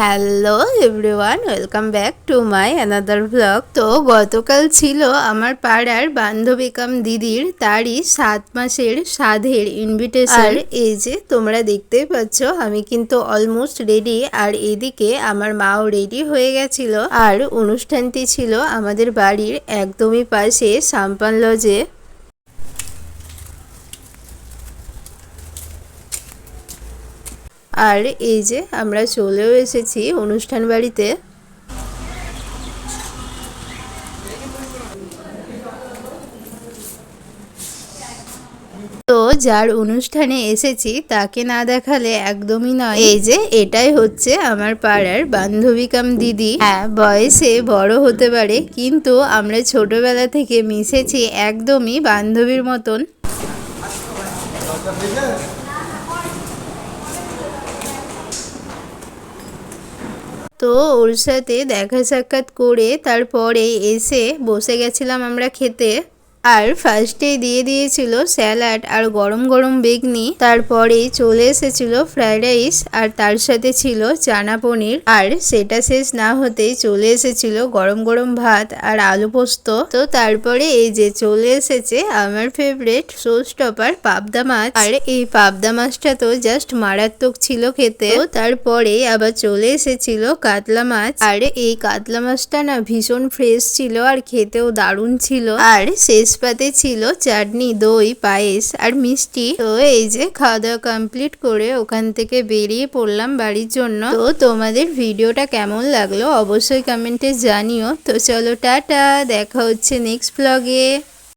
Hello everyone, welcome back to my another blog. তো গতকাল ছিল আমার পাড়ার বান্ধবী কাম দিদির তারই 7 মাসের সাধের ইনভিটেশন। এই যে তোমরা দেখতেই পাচ্ছ আমি কিন্তু অলমোস্ট রেডি, আর এদিকে আমার মাও রেডি হয়ে গেছিল। আর অনুষ্ঠানটি ছিল আমাদের বাড়ির একদমই পাশে সাম্পান লজে। আর এই যে আমরা চলেও এসেছি অনুষ্ঠান বাড়িতে। তো যার অনুষ্ঠানে এসেছি তাকে না দেখালে একদমই নয়। এই যে এটাই হচ্ছে আমার পাড়ার বান্ধবী কাম দিদি। হ্যাঁ, বয়সে বড় হতে পারে কিন্তু আমরা ছোটবেলা থেকে মিশেছি একদমই বান্ধবীর মতন। তো ওর সাথে দেখা সাক্ষাৎ করে তারপরে এসে বসে গেছিলাম আমরা খেতে। আর ফার্স্টে দিয়ে দিয়েছিল স্যালাড আর গরম গরম বেগনি, তারপরে চলে এসেছিল ফ্রাইড রাইস আর তার সাথে ছিল চানা পনির। আর সেটা শেষ না হতেই চলে এসেছিল গরম গরম ভাত আর আলু পোস্ত। তো তারপরে এই যে চলে এসেছে আমার ফেভারিট শো স্টপার পাবদা মাছ। আর এই পাবদা মাছটা তো জাস্ট মারাত্মক ছিল খেতে। তারপরে আবার চলে এসেছিল কাতলা মাছ। আর এই কাতলা মাছটা না ভীষণ ফ্রেশ ছিল আর খেতেও দারুণ ছিল। আর শেষ পাতে ছিল চাটনি, দই, পায়েস আর মিষ্টি। তো এই যে খাওয়া দাওয়া কমপ্লিট করে ওখান থেকে বেরিয়ে পড়লাম বাড়ির জন্য। তো তোমাদের ভিডিওটা কেমন লাগলো অবশ্যই কমেন্টে জানিও। তো চলো টাটা, দেখা হচ্ছে নেক্সট ব্লগে।